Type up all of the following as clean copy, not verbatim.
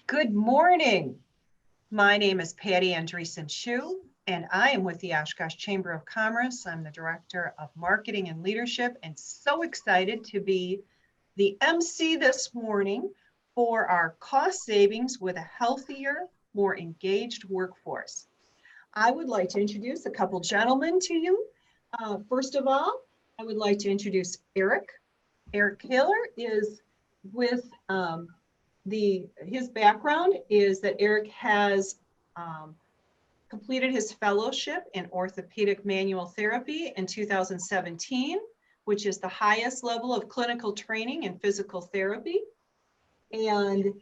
Good morning. My name is Patty Andreessen Shue, and I am with the Oshkosh Chamber of Commerce. I'm the Director of Marketing and Leadership, and so excited to be the MC this morning for our cost savings with a healthier, more engaged workforce. I would like to introduce a couple gentlemen to you. First of all, I would like to introduce Eric. Eric Taylor is with his background is that Eric has completed his fellowship in orthopedic manual therapy in 2017, which is the highest level of clinical training in physical therapy. And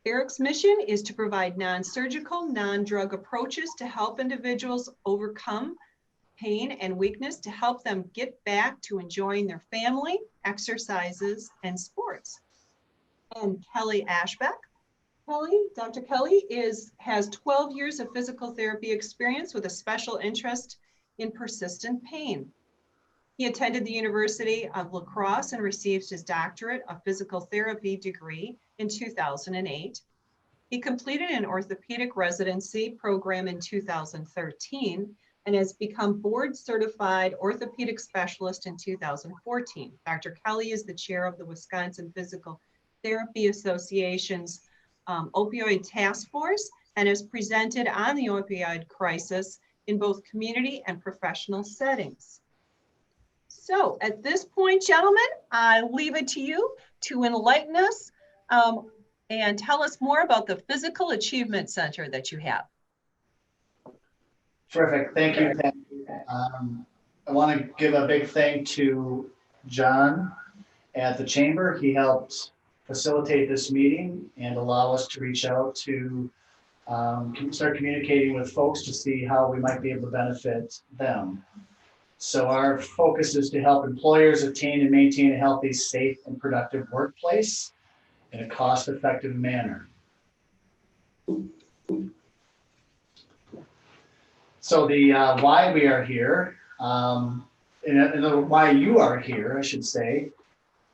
Eric's mission is to provide non-surgical, non-drug approaches to help individuals overcome pain and weakness to help them get back to enjoying their family, exercises, and sports. And Kelly Ashbeck. Dr. Kelly has 12 years of physical therapy experience with a special interest in persistent pain. He attended the University of La Crosse and received his doctorate of physical therapy degree in 2008. He completed an orthopedic residency program in 2013 and has become board certified orthopedic specialist in 2014. Dr. Kelly is the chair of the Wisconsin Physical Therapy Association's opioid task force and has presented on the opioid crisis in both community and professional settings. So at this point, gentlemen, I leave it to you to enlighten us and tell us more about the Physical Achievement Center that you have. Terrific. Thank you, Pat. I want to give a big thank to John at the Chamber. He helped facilitate this meeting and allow us to reach out to start communicating with folks to see how we might be able to benefit them. So our focus is to help employers attain and maintain a healthy, safe, and productive workplace in a cost-effective manner. So the why we are here, and why you are here, I should say,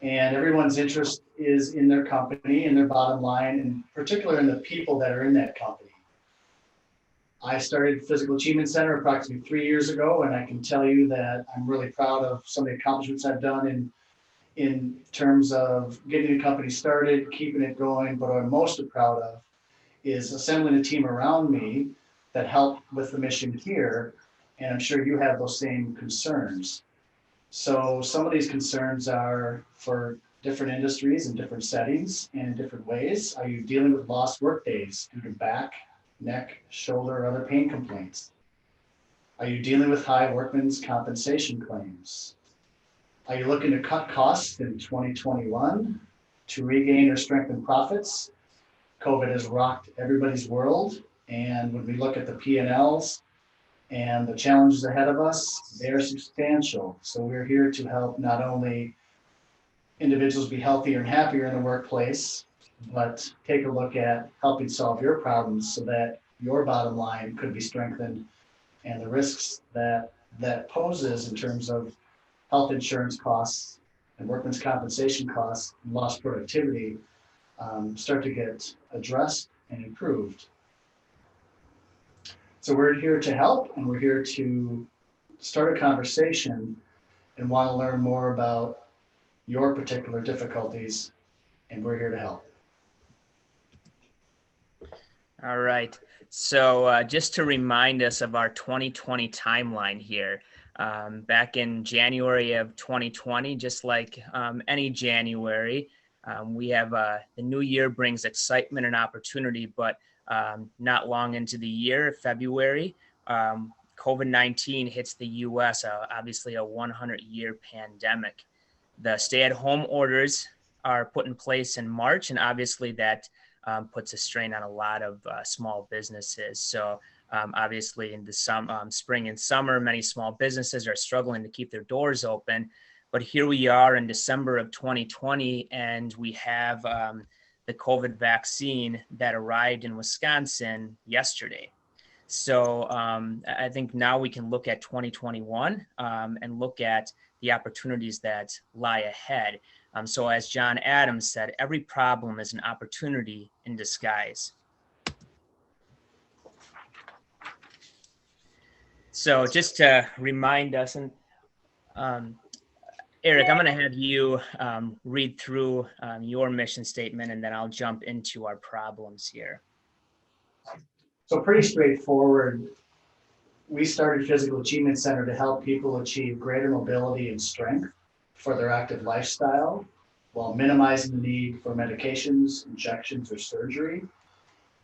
and everyone's interest is in their company and their bottom line, and particularly in the people that are in that company. I started Physical Achievement Center approximately 3 years ago, and I can tell you that I'm really proud of some of the accomplishments I've done in terms of getting the company started, keeping it going, but what I'm most proud of is assembling a team around me that helped with the mission here, and I'm sure you have those same concerns. So some of these concerns are for different industries and different settings and in different ways. Are you dealing with lost work days due to back, neck, shoulder, or other pain complaints? Are you dealing with high workman's compensation claims? Are you looking to cut costs in 2021 to regain or strengthen profits? COVID has rocked everybody's world, and when we look at the P&Ls and the challenges ahead of us, they're substantial. So we're here to help not only individuals be healthier and happier in the workplace, but take a look at helping solve your problems so that your bottom line could be strengthened and the risks that poses in terms of health insurance costs and workman's compensation costs and lost productivity start to get addressed and improved. So we're here to help, and we're here to start a conversation and want to learn more about your particular difficulties, and we're here to help. All right. So just to remind us of our 2020 timeline here, back in January of 2020, just like any January, we have the new year brings excitement and opportunity, but not long into the year, February, COVID-19 hits the U.S., obviously a 100-year pandemic. The stay-at-home orders are put in place in March, and obviously that puts a strain on a lot of small businesses. So obviously in the spring and summer, many small businesses are struggling to keep their doors open. But here we are in December of 2020, and we have the COVID vaccine that arrived in Wisconsin yesterday. So I think now we can look at 2021 and look at the opportunities that lie ahead. So as John Adams said, every problem is an opportunity in disguise. So just to remind us, and Eric, I'm going to have you read through your mission statement, and then I'll jump into our problems here. So pretty straightforward. We started Physical Achievement Center to help people achieve greater mobility and strength for their active lifestyle while minimizing the need for medications, injections, or surgery,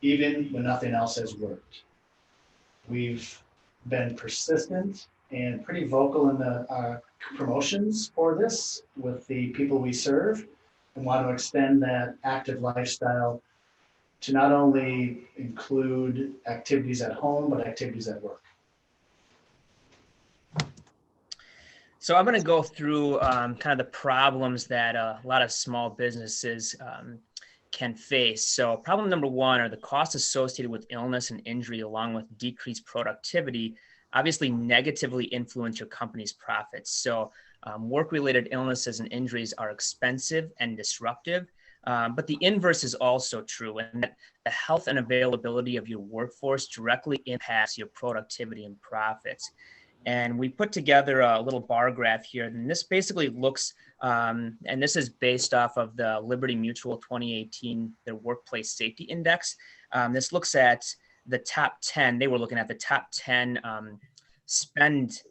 even when nothing else has worked. We've been persistent and pretty vocal in the promotions for this with the people we serve, and want to extend that active lifestyle to not only include activities at home, but activities at work. So I'm going to go through kind of the problems that a lot of small businesses can face. So problem number one are the costs associated with illness and injury, along with decreased productivity, obviously negatively influence your company's profits. So work-related illnesses and injuries are expensive and disruptive, but the inverse is also true, and that the health and availability of your workforce directly impacts your productivity and profits. And we put together a little bar graph here, and this basically looks, and this is based off of the Liberty Mutual 2018, their Workplace Safety Index. This looks at the top 10, they were looking at the top 10 spend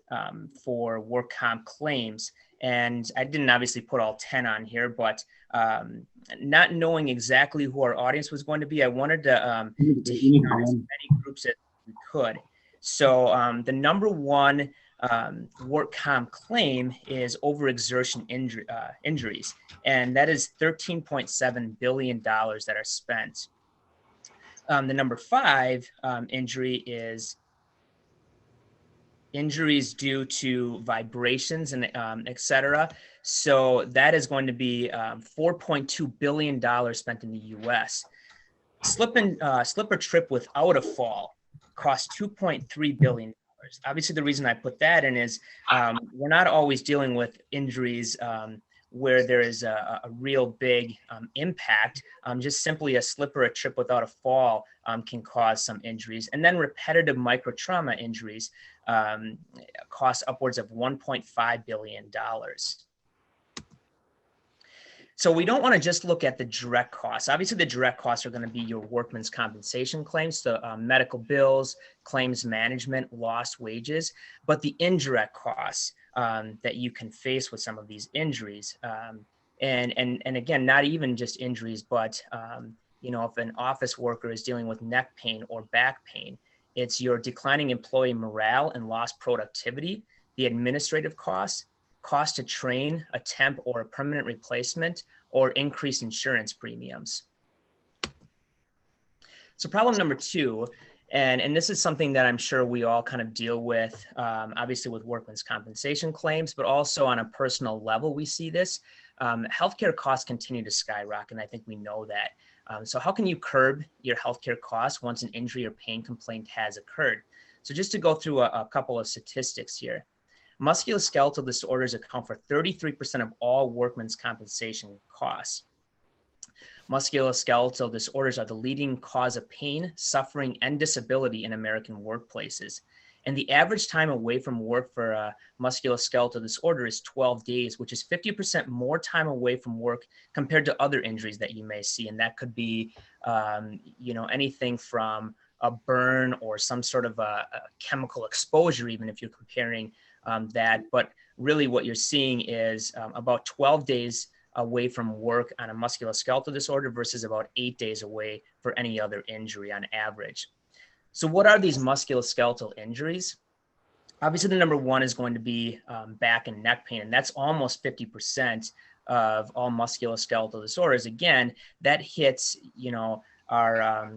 for work comp claims. And I didn't obviously put all 10 on here, but not knowing exactly who our audience was going to be, I wanted to hit on as many groups as we could. So the number one work comp claim is overexertion injuries, and that is $13.7 billion that are spent. The number five injury is injuries due to vibrations and et cetera. So that is going to be $4.2 billion spent in the US. Slip or trip without a fall costs $2.3 billion. Obviously, the reason I put that in is we're not always dealing with injuries where there is a real big impact. Just simply a slip or a trip without a fall can cause some injuries. And then repetitive microtrauma injuries cost upwards of $1.5 billion. So we don't want to just look at the direct costs. Obviously, the direct costs are going to be your workman's compensation claims, so medical bills, claims management, lost wages, but the indirect costs that you can face with some of these injuries. And again, not even just injuries, but if an office worker is dealing with neck pain or back pain, it's your declining employee morale and lost productivity, the administrative costs, cost to train a temp or a permanent replacement, or increased insurance premiums. So problem number two, and this is something that I'm sure we all kind of deal with, obviously with workman's compensation claims, but also on a personal level, we see this. Healthcare costs continue to skyrocket, and I think we know that. So how can you curb your healthcare costs once an injury or pain complaint has occurred? So just to go through a couple of statistics here. Musculoskeletal disorders account for 33% of all workman's compensation costs. Musculoskeletal disorders are the leading cause of pain, suffering, and disability in American workplaces. And the average time away from work for a musculoskeletal disorder is 12 days, which is 50% more time away from work compared to other injuries that you may see. And that could be, anything from a burn or some sort of a chemical exposure, even if you're comparing that. But really what you're seeing is about 12 days away from work on a musculoskeletal disorder versus about 8 days away for any other injury on average. So what are these musculoskeletal injuries? Obviously, the number one is going to be back and neck pain, and that's almost 50% of all musculoskeletal disorders. Again, that hits, our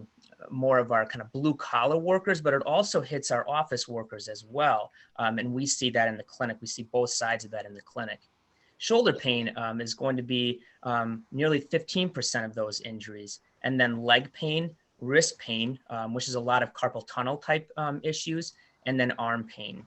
more of our kind of blue collar workers, but it also hits our office workers as well. And we see that in the clinic. We see both sides of that in the clinic. Shoulder pain is going to be nearly 15% of those injuries. And then leg pain, wrist pain, which is a lot of carpal tunnel type issues, and then arm pain.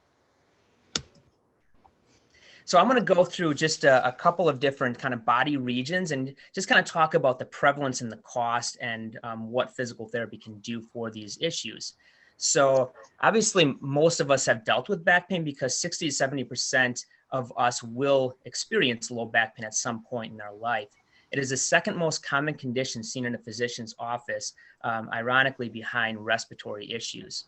So I'm going to go through just a couple of different kind of body regions and just kind of talk about the prevalence and the cost and what physical therapy can do for these issues. So obviously, most of us have dealt with back pain because 60 to 70% of us will experience low back pain at some point in our life. It is the second most common condition seen in a physician's office, ironically behind respiratory issues.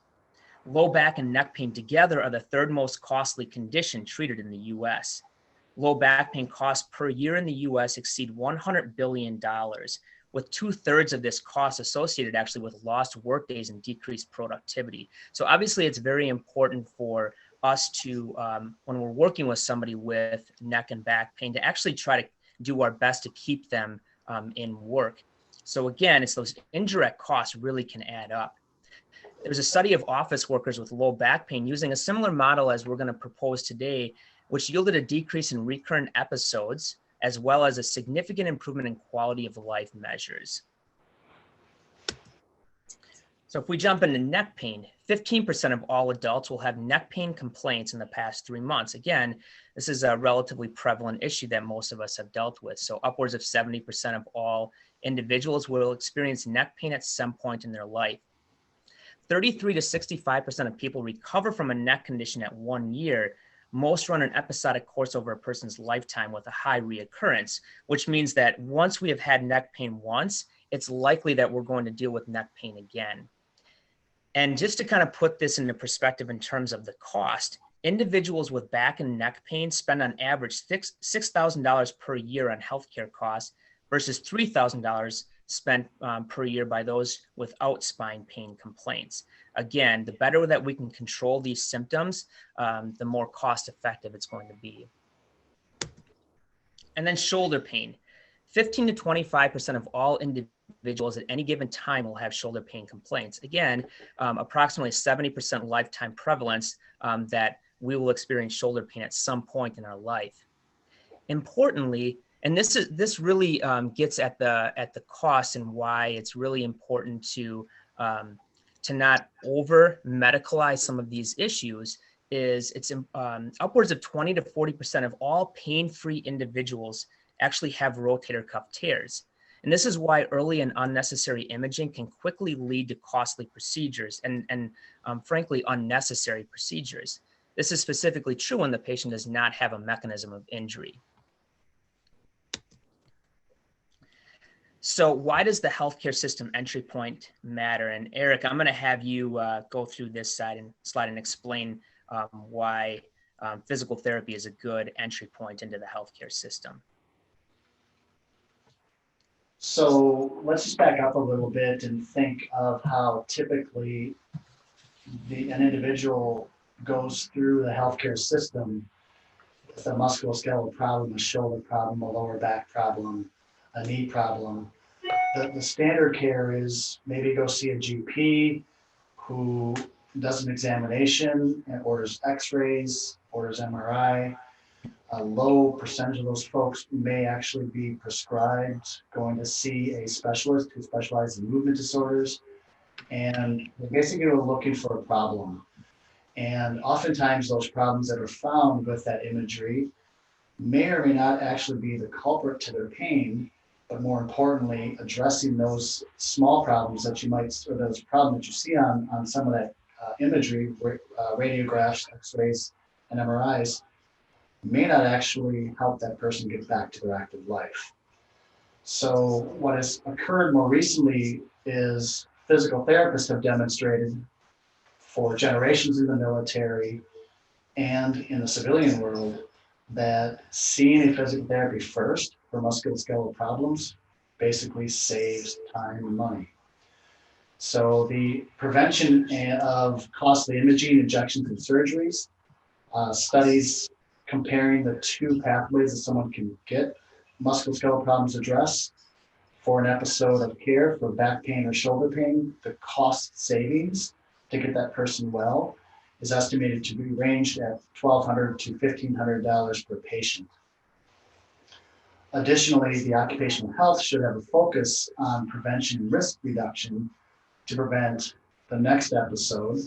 Low back and neck pain together are the third most costly condition treated in the US. Low back pain costs per year in the US exceed $100 billion, with 2/3 of this cost associated actually with lost workdays and decreased productivity. So obviously it's very important for us to, when we're working with somebody with neck and back pain, to actually try to do our best to keep them in work. So again, it's those indirect costs really can add up. There's a study of office workers with low back pain using a similar model as we're going to propose today, which yielded a decrease in recurrent episodes, as well as a significant improvement in quality of life measures. So if we jump into neck pain, 15% of all adults will have neck pain complaints in the past 3 months. Again, this is a relatively prevalent issue that most of us have dealt with. So upwards of 70% of all individuals will experience neck pain at some point in their life. 33 to 65% of people recover from a neck condition at 1 year. Most run an episodic course over a person's lifetime with a high reoccurrence, which means that once we have had neck pain once, it's likely that we're going to deal with neck pain again. And just to kind of put this into perspective in terms of the cost, individuals with back and neck pain spend on average $6,000 per year on healthcare costs versus $3,000 spent per year by those without spine pain complaints. Again, the better that we can control these symptoms, the more cost effective it's going to be. And then shoulder pain. 15 to 25% of all individuals at any given time will have shoulder pain complaints. Again, approximately 70% lifetime prevalence that we will experience shoulder pain at some point in our life. Importantly, and this really gets at the cost and why it's really important to not over medicalize some of these issues. Is it's upwards of 20 to 40% of all pain-free individuals actually have rotator cuff tears. And this is why early and unnecessary imaging can quickly lead to costly procedures and frankly, unnecessary procedures. This is specifically true when the patient does not have a mechanism of injury. So why does the healthcare system entry point matter? And Eric, I'm going to have you go through this slide and explain why physical therapy is a good entry point into the healthcare system. So let's just back up a little bit and think of how typically an individual goes through the healthcare system with a musculoskeletal problem, a shoulder problem, a lower back problem, a knee problem. The standard care is maybe go see a GP who does an examination and orders x-rays, orders MRI. A low percentage of those folks may actually be prescribed going to see a specialist who specializes in movement disorders. And basically we're looking for a problem. And oftentimes those problems that are found with that imagery may or may not actually be the culprit to their pain, but more importantly, addressing those small problems that you might, or those problems that you see on some of that imagery, radiographs, x-rays, and MRIs, may not actually help that person get back to their active life. So what has occurred more recently is physical therapists have demonstrated for generations in the military and in the civilian world that seeing a physical therapy first for musculoskeletal problems basically saves time and money. So the prevention of costly imaging, injections, and surgeries, studies comparing the two pathways that someone can get musculoskeletal problems addressed for an episode of care for back pain or shoulder pain, the cost savings to get that person well is estimated to be ranged at $1,200 to $1,500 per patient. Additionally, the occupational health should have a focus on prevention and risk reduction to prevent the next episode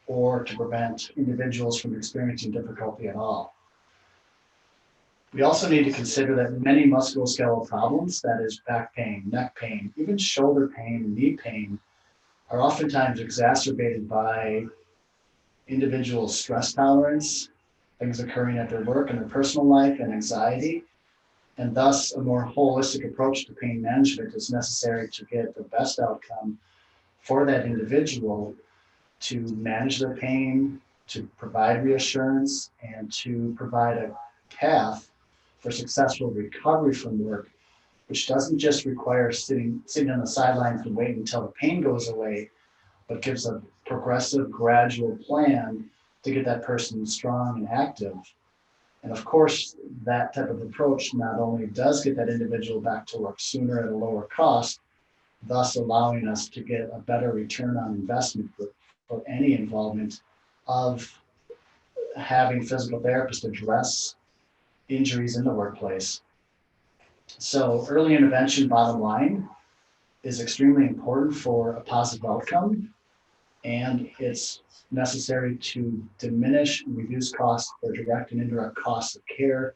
or to prevent individuals from experiencing difficulty at all. We also need to consider that many musculoskeletal problems, that is back pain, neck pain, even shoulder pain and knee pain, are oftentimes exacerbated by individual stress tolerance, things occurring at their work and their personal life, and anxiety. And thus, a more holistic approach to pain management is necessary to get the best outcome for that individual, to manage their pain, to provide reassurance, and to provide a path for successful recovery from work, which doesn't just require sitting on the sidelines and waiting until the pain goes away, but gives a progressive, gradual plan to get that person strong and active. And of course, that type of approach not only does get that individual back to work sooner at a lower cost, thus allowing us to get a better return on investment for any involvement of having physical therapists address injuries in the workplace. So early intervention, bottom line, is extremely important for a positive outcome, and it's necessary to diminish and reduce costs for direct and indirect costs of care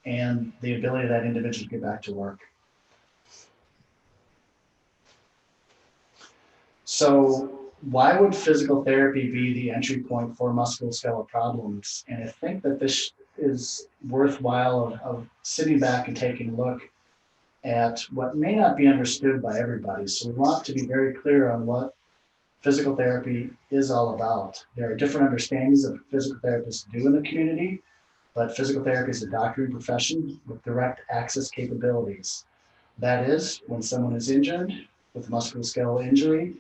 and the ability of that individual to get back to work. So why would physical therapy be the entry point for musculoskeletal problems? And I think that this is worthwhile of sitting back and taking a look at what may not be understood by everybody. So we want to be very clear on what physical therapy is all about. There are different understandings of what physical therapists do in the community, but physical therapy is a doctoring profession with direct access capabilities. That is, when someone is injured with musculoskeletal injury,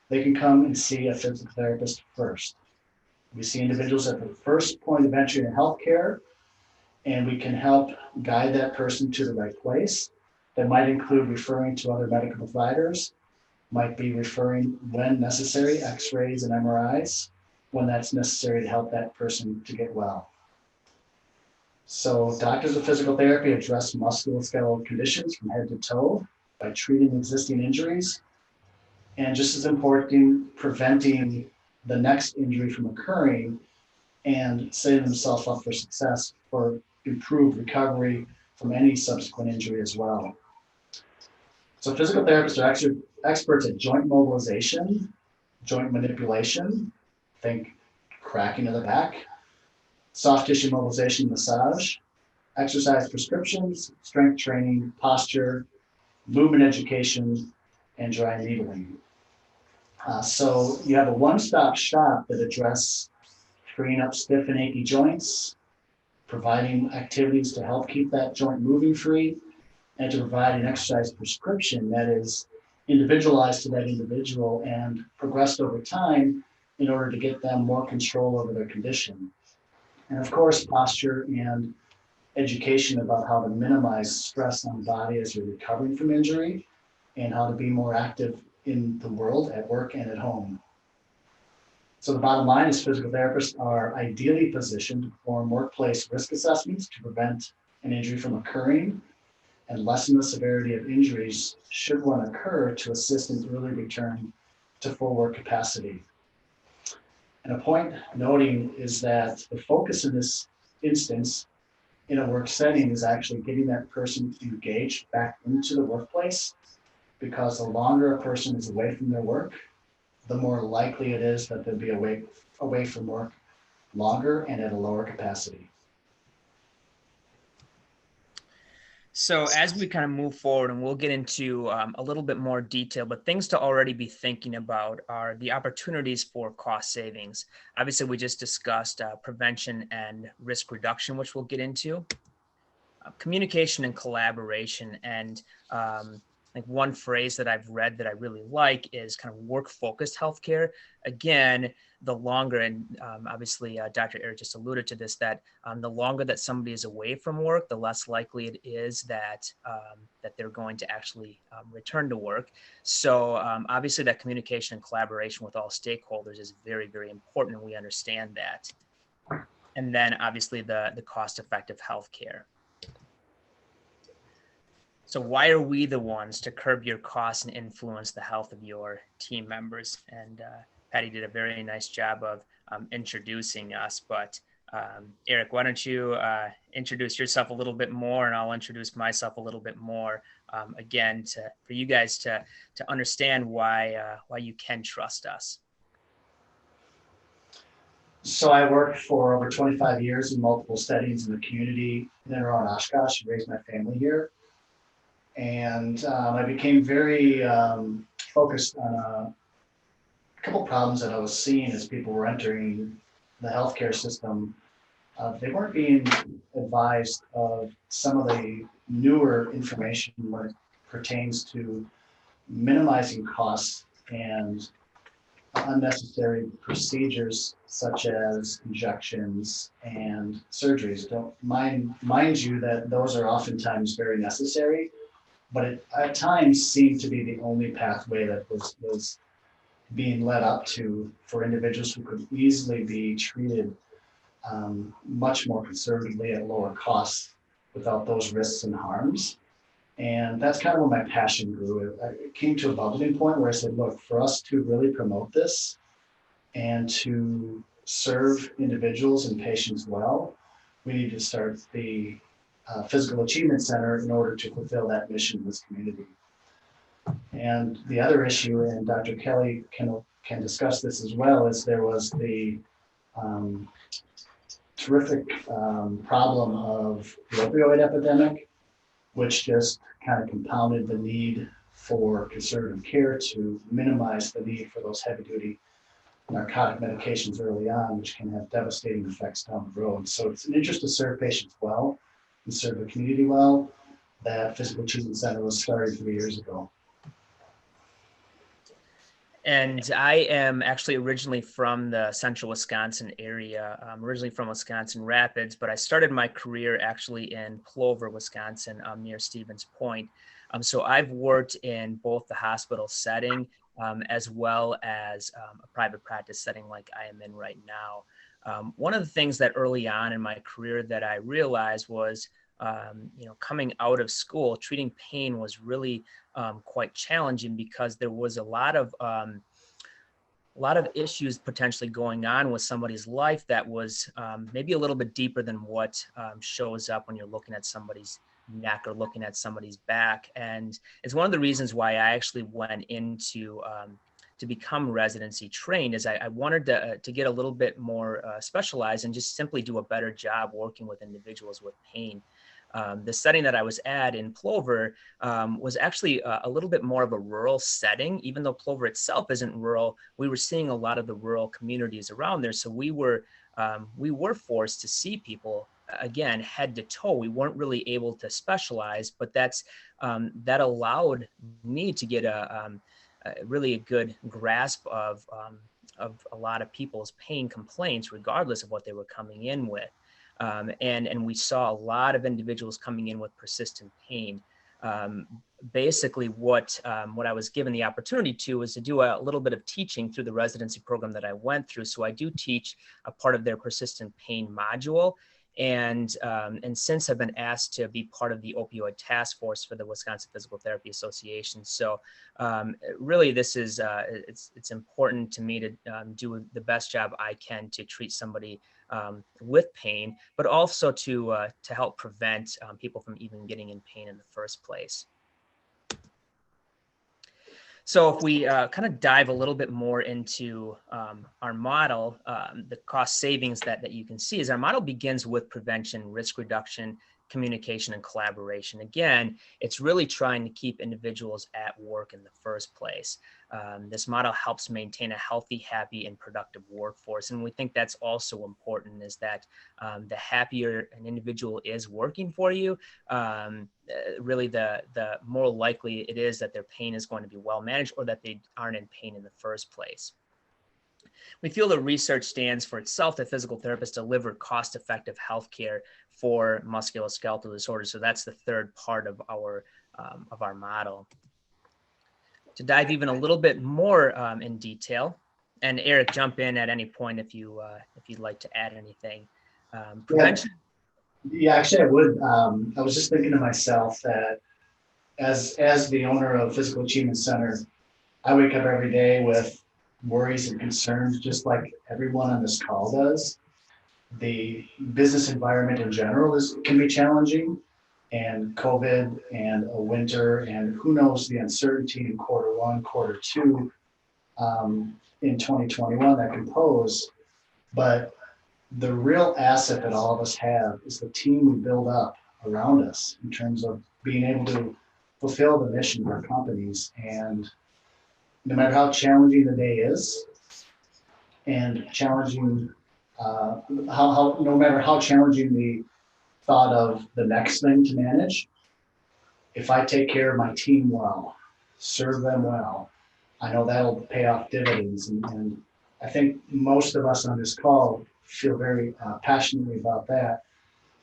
they can come and see a physical therapist first. We see individuals at the first point of entry in healthcare, and we can help guide that person to the right place. That might include referring to other medical providers, might be referring, when necessary, x-rays and MRIs, when that's necessary to help that person to get well. So doctors of physical therapy address musculoskeletal conditions from head to toe by treating existing injuries, and just as important, preventing the next injury from occurring and setting themselves up for success for improved recovery from any subsequent injury as well. So physical therapists are experts at joint mobilization, joint manipulation, think cracking of the back, soft tissue mobilization, massage, exercise prescriptions, strength training, posture, movement education, and dry needling. So you have a one-stop shop that addresses freeing up stiff and achy joints, providing activities to help keep that joint moving free, and to provide an exercise prescription that is individualized to that individual and progressed over time in order to get them more control over their condition. And of course, posture and education about how to minimize stress on the body as you're recovering from injury and how to be more active in the world, at work and at home. So the bottom line is physical therapists are ideally positioned to perform workplace risk assessments to prevent an injury from occurring and lessen the severity of injuries should one occur to assist in early return to full work capacity. And a point noting is that the focus in this instance in a work setting is actually getting that person engaged back into the workplace, because the longer a person is away from their work, the more likely it is that they'll be away from work longer and at a lower capacity. So as we kind of move forward, and we'll get into a little bit more detail, but things to already be thinking about are the opportunities for cost savings. Obviously, we just discussed prevention and risk reduction, which we'll get into. Communication and collaboration, and like one phrase that I've read that I really like is kind of work-focused healthcare. Again, the longer, and obviously Dr. Eric just alluded to this, that the longer that somebody is away from work, the less likely it is that that they're going to actually return to work. So obviously that communication and collaboration with all stakeholders is very, very important, and we understand that. And then obviously the cost-effective healthcare. So why are we the ones to curb your costs and influence the health of your team members? And Patty did a very nice job of introducing us, but Eric, why don't you introduce yourself a little bit more, and I'll introduce myself a little bit more. Again, for you guys to understand why you can trust us. So I worked for over 25 years in multiple settings in the community in and around Oshkosh and raised my family here. And I became very focused on a couple problems that I was seeing as people were entering the healthcare system. They weren't being advised of some of the newer information when it pertains to minimizing costs and unnecessary procedures such as injections and surgeries. Don't mind you that those are oftentimes very necessary, but it at times seemed to be the only pathway that was being led up to for individuals who could easily be treated much more conservatively at lower costs without those risks and harms. And that's kind of where my passion grew. It came to a bubbling point where I said, look, for us to really promote this and to serve individuals and patients well, we need to start the Physical Achievement Center in order to fulfill that mission in this community. And the other issue, and Dr. Kelly can discuss this as well, is there was the terrific problem of the opioid epidemic, which just kind of compounded the need for conservative care to minimize the need for those heavy duty narcotic medications early on, which can have devastating effects down the road. So it's an interest to serve patients well and serve the community well. That Physical Achievement Center was started 3 years ago. And I am actually originally from the central Wisconsin area. I'm originally from Wisconsin Rapids, but I started my career actually in Plover, Wisconsin, near Stevens Point. So I've worked in both the hospital setting as well as a private practice setting like I am in right now. One of the things that early on in my career that I realized was, coming out of school, treating pain was really quite challenging because there was a lot of issues potentially going on with somebody's life that was maybe a little bit deeper than what shows up when you're looking at somebody's neck or looking at somebody's back. And it's one of the reasons why I actually went into to become residency trained, is I wanted to get a little bit more specialized and just simply do a better job working with individuals with pain. The setting that I was at in Plover was actually a little bit more of a rural setting. Even though Plover itself isn't rural, we were seeing a lot of the rural communities around there. So we were forced to see people, again, head to toe. We weren't really able to specialize, but that allowed me to get really a good grasp of a lot of people's pain complaints, regardless of what they were coming in with. And we saw a lot of individuals coming in with persistent pain. Basically, what I was given the opportunity to was to do a little bit of teaching through the residency program that I went through. So I do teach a part of their persistent pain module. And since I've been asked to be part of the opioid task force for the Wisconsin Physical Therapy Association. So really, this is it's important to me to do the best job I can to treat somebody with pain, but also to help prevent people from even getting in pain in the first place. So if we kind of dive a little bit more into our model, the cost savings that you can see is our model begins with prevention, risk reduction, communication, and collaboration. Again, it's really trying to keep individuals at work in the first place. This model helps maintain a healthy, happy, and productive workforce. And we think that's also important, is that the happier an individual is working for you, really the more likely it is that their pain is going to be well managed, or that they aren't in pain in the first place. We feel the research stands for itself that physical therapists deliver cost-effective healthcare for musculoskeletal disorders. So that's the third part of our model. To dive even a little bit more in detail, and Eric, jump in at any point if you'd like to add anything. Prevention. Yeah, actually, I would. I was just thinking to myself that as the owner of Physical Achievement Center, I wake up every day with worries and concerns, just like everyone on this call does. the business environment in general can be challenging, and COVID and a winter and who knows the uncertainty in quarter one, quarter two in 2021 that can pose. But the real asset that all of us have is the team we build up around us in terms of being able to fulfill the mission of our companies. And no matter how challenging the day is, and challenging, no matter how challenging the thought of the next thing to manage, if I take care of my team well, serve them well, I know that'll pay off dividends. And I think most of us on this call feel very passionately about that.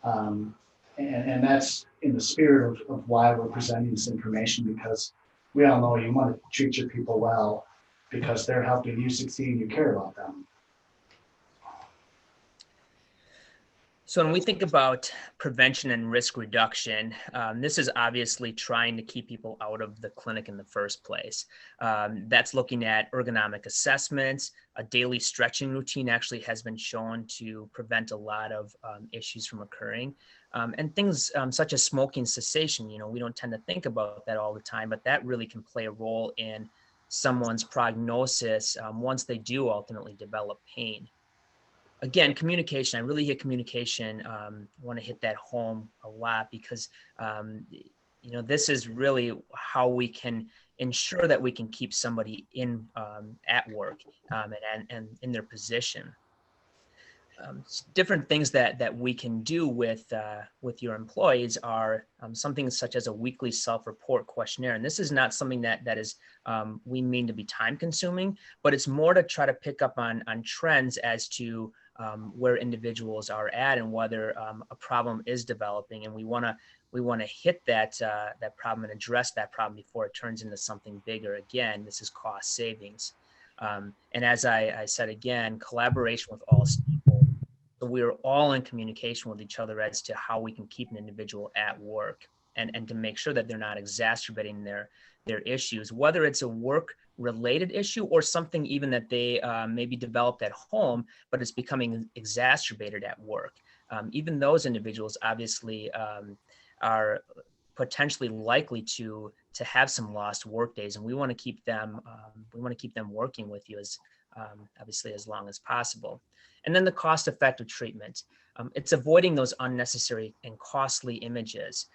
And that's in the spirit of why we're presenting this information, because we all know you want to treat your people well because they're helping you succeed and you care about them. So when we think about prevention and risk reduction, this is obviously trying to keep people out of the clinic in the first place. That's looking at ergonomic assessments. A daily stretching routine actually has been shown to prevent a lot of issues from occurring. And things such as smoking cessation, we don't tend to think about that all the time, but that really can play a role in someone's prognosis once they do ultimately develop pain. Again, communication, I really hit communication. I want to hit that home a lot because, this is really how we can ensure that we can keep somebody in at work and in their position. Different things that we can do with your employees are something such as a weekly self-report questionnaire. And this is not something that is we mean to be time consuming, but it's more to try to pick up on trends as to where individuals are at and whether a problem is developing. And we want to hit that problem and address that problem before it turns into something bigger. Again, this is cost savings. And as I said again, collaboration with all stakeholders. So we are all in communication with each other as to how we can keep an individual at work and to make sure that they're not exacerbating their issues, whether it's a work-related issue or something even that they maybe developed at home, but it's becoming exacerbated at work. Even those individuals obviously are potentially likely to have some lost work days, and we want to keep them working with you as obviously as long as possible. And then the cost-effective treatment. It's avoiding those unnecessary and costly images.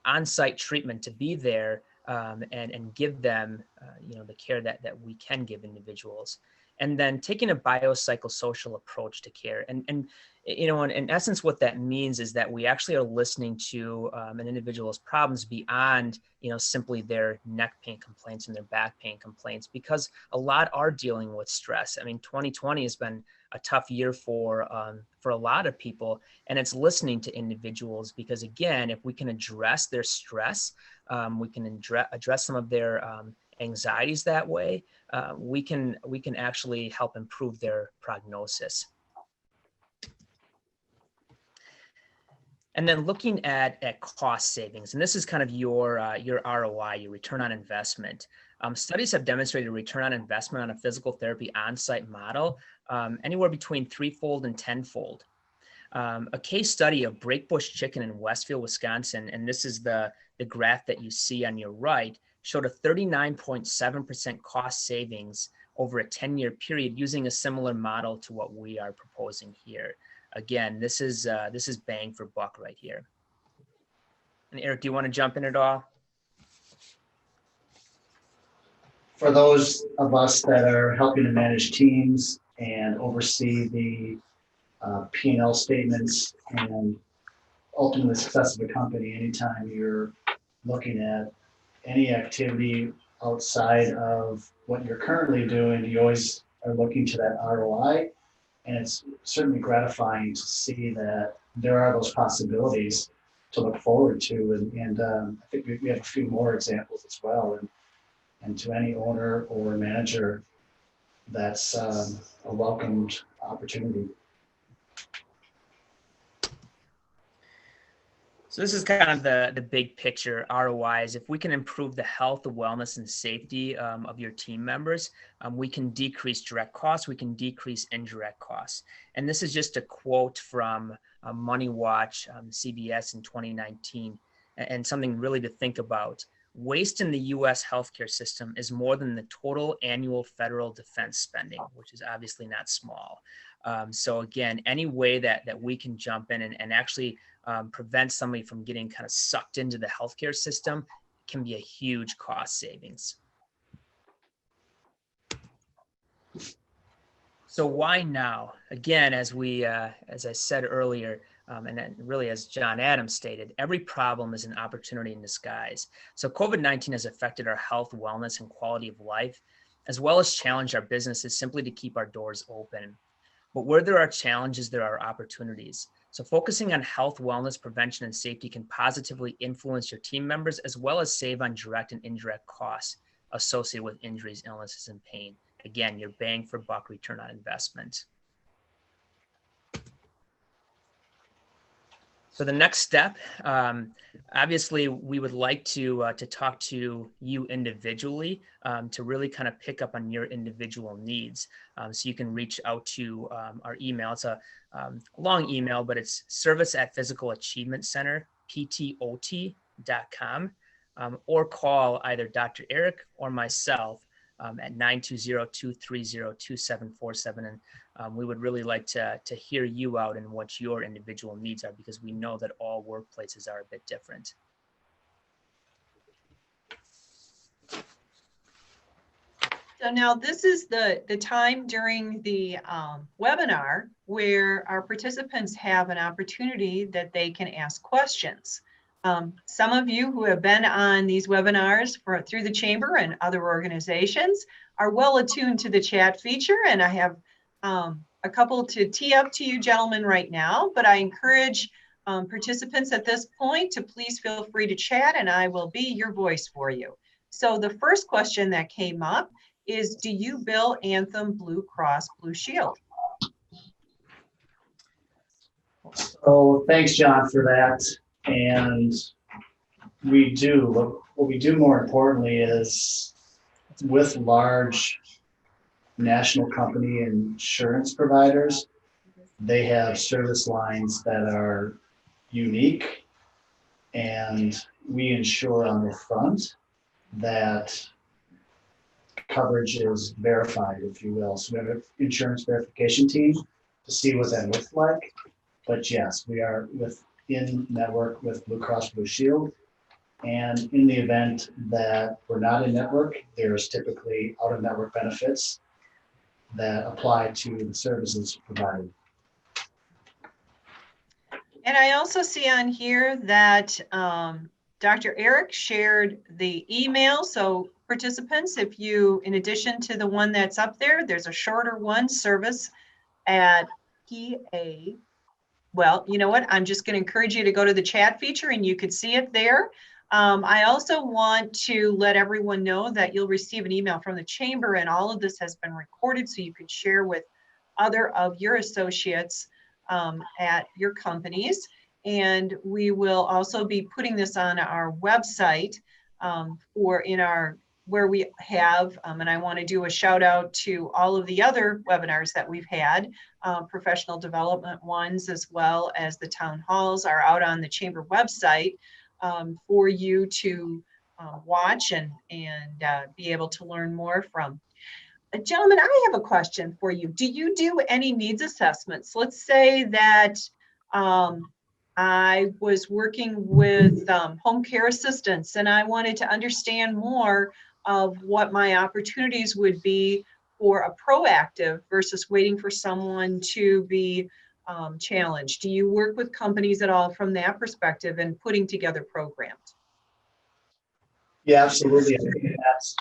On-site treatment to be there and give them the care that we can give individuals. And then taking a biopsychosocial approach to care. And in essence, what that means is that we actually are listening to an individual's problems beyond, simply their neck pain complaints and their back pain complaints, because a lot are dealing with stress. I mean, 2020 has been a tough year for a lot of people, and it's listening to individuals because, again, if we can address their stress, we can address some of their anxieties that way, we can actually help improve their prognosis. And then looking at cost savings, and this is kind of your ROI, your return on investment. Studies have demonstrated a return on investment on a physical therapy on-site model anywhere between 3-fold and 10-fold. A case study of Breakbush Chicken in Westfield, Wisconsin, and this is the graph that you see on your right, showed a 39.7% cost savings over a 10-year period using a similar model to what we are proposing here. Again, this is bang for buck right here. And Eric, do you want to jump in at all? For those of us that are helping to manage teams and oversee the P&L statements and ultimately the success of a company, anytime you're looking at any activity outside of what you're currently doing, you always are looking to that ROI. And it's certainly gratifying to see that there are those possibilities to look forward to. And I think we have a few more examples as well. And to any owner or manager, that's a welcomed opportunity. So this is kind of the big picture ROI is if we can improve the health, the wellness, and safety of your team members, we can decrease direct costs, we can decrease indirect costs. And this is just a quote from Money Watch, CBS in 2019, and something really to think about. Waste in the US healthcare system is more than the total annual federal defense spending, which is obviously not small. So again, any way that we can jump in and actually prevent somebody from getting kind of sucked into the healthcare system can be a huge cost savings. So why now? Again, as I said earlier, and then really as John Adams stated, every problem is an opportunity in disguise. So COVID-19 has affected our health, wellness, and quality of life, as well as challenged our businesses simply to keep our doors open. But where there are challenges, there are opportunities. So focusing on health, wellness, prevention, and safety can positively influence your team members, as well as save on direct and indirect costs associated with injuries, illnesses, and pain. Again, your bang for buck return on investment. So the next step, obviously, we would like to talk to you individually to really kind of pick up on your individual needs. So you can reach out to our email. It's a long email, but it's service@physicalachievementcenterptot.com, or call either Dr. Eric or myself at 920-230-2747. And we would really like to hear you out and what your individual needs are, because we know that all workplaces are a bit different. So now this is the time during the webinar where our participants have an opportunity that they can ask questions. Some of you who have been on these webinars through the Chamber and other organizations are well attuned to the chat feature, and I have a couple to tee up to you gentlemen right now, but I encourage participants at this point to please feel free to chat, and I will be your voice for you. So the first question that came up is, do you bill Anthem Blue Cross Blue Shield? So thanks, John, for that. And we do. What we do more importantly is with large national company insurance providers, they have service lines that are unique, and we ensure on the front that coverage is verified, if you will. So we have an insurance verification team to see what that looks like. But yes, we are in network with Blue Cross Blue Shield. And in the event that we're not in network, there's typically out-of-network benefits that apply to the services provided. And I also see on here that Dr. Eric shared the email. So participants, if you, in addition to the one that's up there, there's a shorter one, service at PA. Well, you know what? I'm just going to encourage you to go to the chat feature and you could see it there. I also want to let everyone know that you'll receive an email from the Chamber, and all of this has been recorded so you can share with other of your associates at your companies. And we will also be putting this on our website where we have, and I want to do a shout out to all of the other webinars that we've had, professional development ones, as well as the town halls are out on the Chamber website for you to watch and be able to learn more from. Gentlemen, I have a question for you. Do you do any needs assessments? Let's say that I was working with home care assistants and I wanted to understand more of what my opportunities would be for a proactive versus waiting for someone to be challenged. Do you work with companies at all from that perspective and putting together programs? Yeah, absolutely. I think that's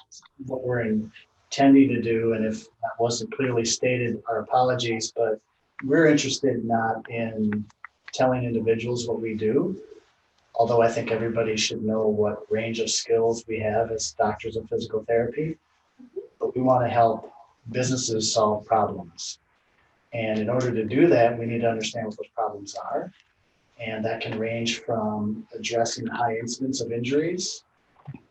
what we're intending to do. And if that wasn't clearly stated, our apologies, but we're interested not in telling individuals what we do, although I think everybody should know what range of skills we have as doctors of physical therapy, but we want to help businesses solve problems. And in order to do that, we need to understand what those problems are. And that can range from addressing high incidence of injuries,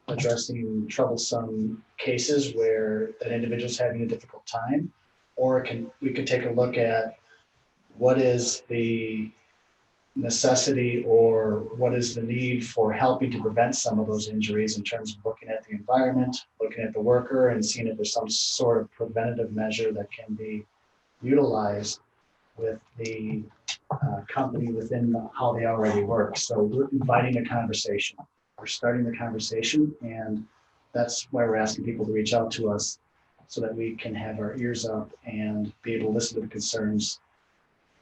addressing troublesome cases where that individual's having a difficult time, or we could take a look at what is the necessity or what is the need for helping to prevent some of those injuries in terms of looking at the environment, looking at the worker, and seeing if there's some sort of preventative measure that can be utilized with the company within how they already work. So we're inviting a conversation. We're starting the conversation, and that's why we're asking people to reach out to us so that we can have our ears up and be able to listen to the concerns,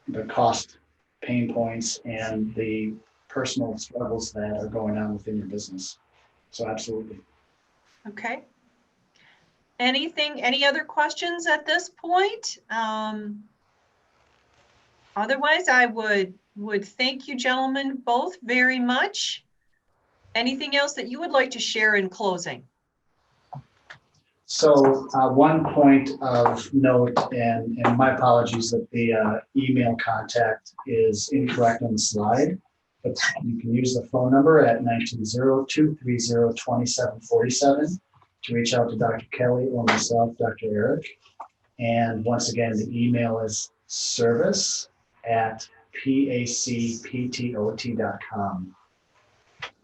the cost, pain points, and the personal struggles that are going on within your business. So absolutely. Okay. Any other questions at this point? Otherwise, I would thank you gentlemen both very much. Anything else that you would like to share in closing? So one point of note, and my apologies that the email contact is incorrect on the slide, but you can use the phone number at 920-230-2747 to reach out to Dr. Kelly or myself, Dr. Eric. And once again, the email is service@pacptot.com.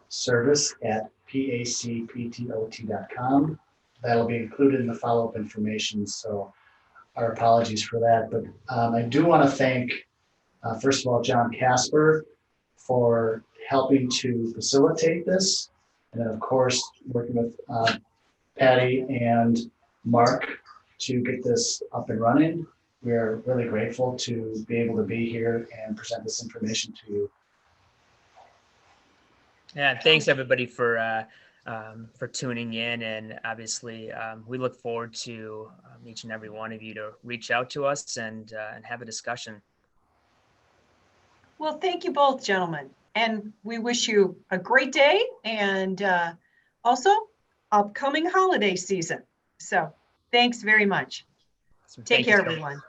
service@pacptot.com. That'll be included in the follow-up information. So our apologies for that. But I do want to thank, first of all, John Casper for helping to facilitate this. And then, of course, working with Patty and Mark to get this up and running. We're really grateful to be able to be here and present this information to you. Yeah, thanks everybody for tuning in, and obviously we look forward to each and every one of you to reach out to us and have a discussion. Well, thank you both, gentlemen, and we wish you a great day and also upcoming holiday season. So thanks very much. Take care, everyone.